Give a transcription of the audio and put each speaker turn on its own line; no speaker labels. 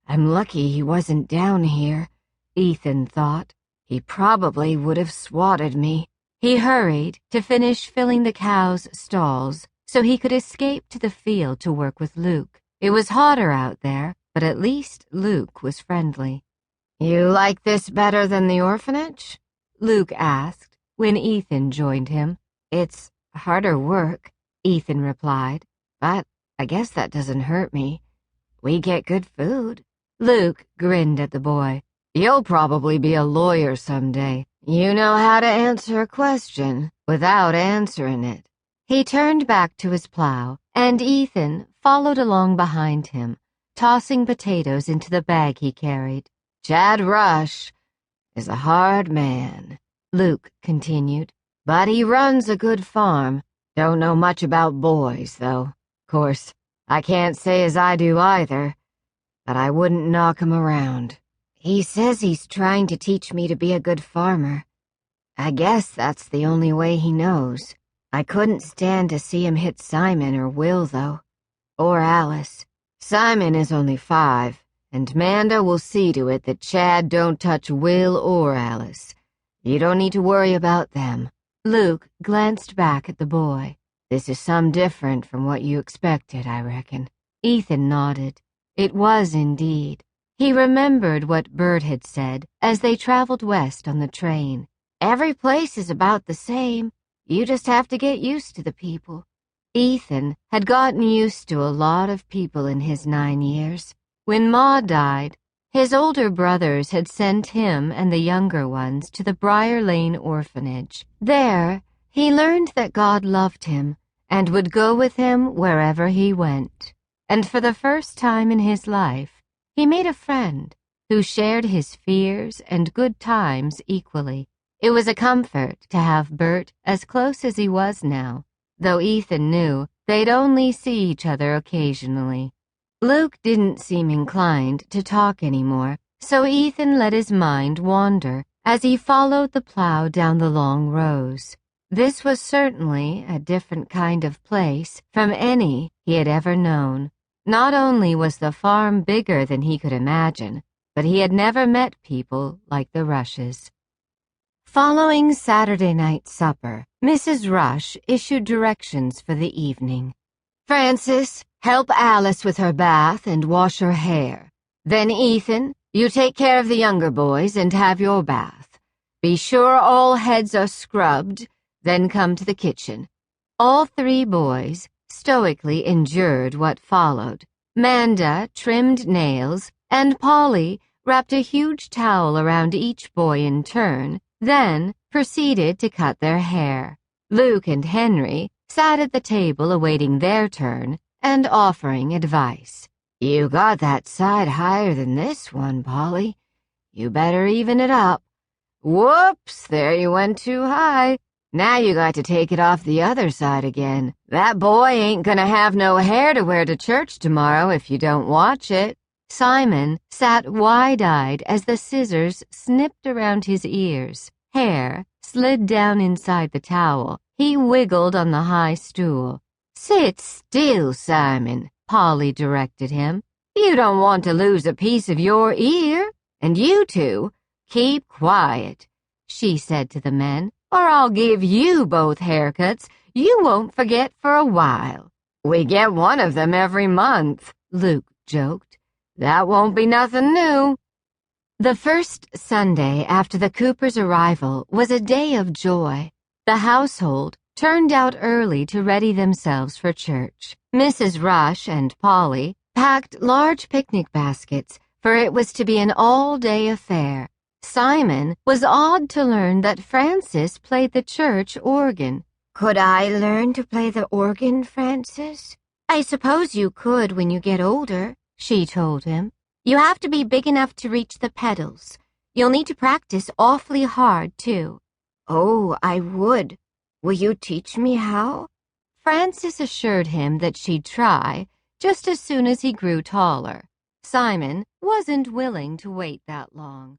I'm lucky he wasn't down here, Ethan thought. He probably would have swatted me. He hurried to finish filling the cows' stalls so he could escape to the field to work with Luke. It was hotter out there, but at least Luke was friendly. "You like this better than the orphanage?" Luke asked when Ethan joined him. "It's harder work," Ethan replied, "but I guess that doesn't hurt me. We get good food." Luke grinned at the boy. "You'll probably be a lawyer someday. You know how to answer a question without answering it." He turned back to his plow, and Ethan followed along behind him, tossing potatoes into the bag he carried. "Chad Rush is a hard man," Luke continued, "but he runs a good farm. Don't know much about boys, though. Course, I can't say as I do either, but I wouldn't knock him around. He says he's trying to teach me to be a good farmer. I guess that's the only way he knows. I couldn't stand to see him hit Simon or Will, though. Or Alice. Simon is only 5, and Manda will see to it that Chad don't touch Will or Alice. You don't need to worry about them." Luke glanced back at the boy. "This is some different from what you expected, I reckon." Ethan nodded. It was indeed. He remembered what Bert had said as they traveled west on the train. "Every place is about the same. You just have to get used to the people." Ethan had gotten used to a lot of people in his 9 years. When Ma died, his older brothers had sent him and the younger ones to the Briar Lane orphanage. There, he learned that God loved him and would go with him wherever he went. And for the first time in his life, he made a friend who shared his fears and good times equally. It was a comfort to have Bert as close as he was now, though Ethan knew they'd only see each other occasionally. Luke didn't seem inclined to talk anymore, so Ethan let his mind wander as he followed the plow down the long rows. This was certainly a different kind of place from any he had ever known. Not only was the farm bigger than he could imagine, but he had never met people like the Rushes. Following Saturday night supper, Mrs. Rush issued directions for the evening. "Francis, help Alice with her bath and wash her hair. Then Ethan, you take care of the younger boys and have your bath. Be sure all heads are scrubbed, then come to the kitchen." All 3 boys stoically endured what followed. Manda trimmed nails, and Polly wrapped a huge towel around each boy in turn, then proceeded to cut their hair. Luke and Henry sat at the table awaiting their turn and offering advice. "You got that side higher than this one, Polly. You better even it up. Whoops, there you went too high. Now you got to take it off the other side again. That boy ain't gonna have no hair to wear to church tomorrow if you don't watch it." Simon sat wide-eyed as the scissors snipped around his ears. Hair slid down inside the towel. He wiggled on the high stool. "Sit still, Simon," Polly directed him. "You don't want to lose a piece of your ear. And you two, keep quiet," she said to the men, "or I'll give you both haircuts you won't forget for a while." "We get one of them every month," Luke joked. "That won't be nothing new." The first Sunday after the Coopers' arrival was a day of joy. The household turned out early to ready themselves for church. Mrs. Rush and Polly packed large picnic baskets, for it was to be an all-day affair. Simon was awed to learn that Francis played the church organ. "Could I learn to play the organ, Francis?" "I suppose you could when you get older," she told him. "You have to be big enough to reach the pedals. You'll need to practice awfully hard, too." "Oh, I would. Will you teach me how?" Francis assured him that she'd try, just as soon as he grew taller. Simon wasn't willing to wait that long.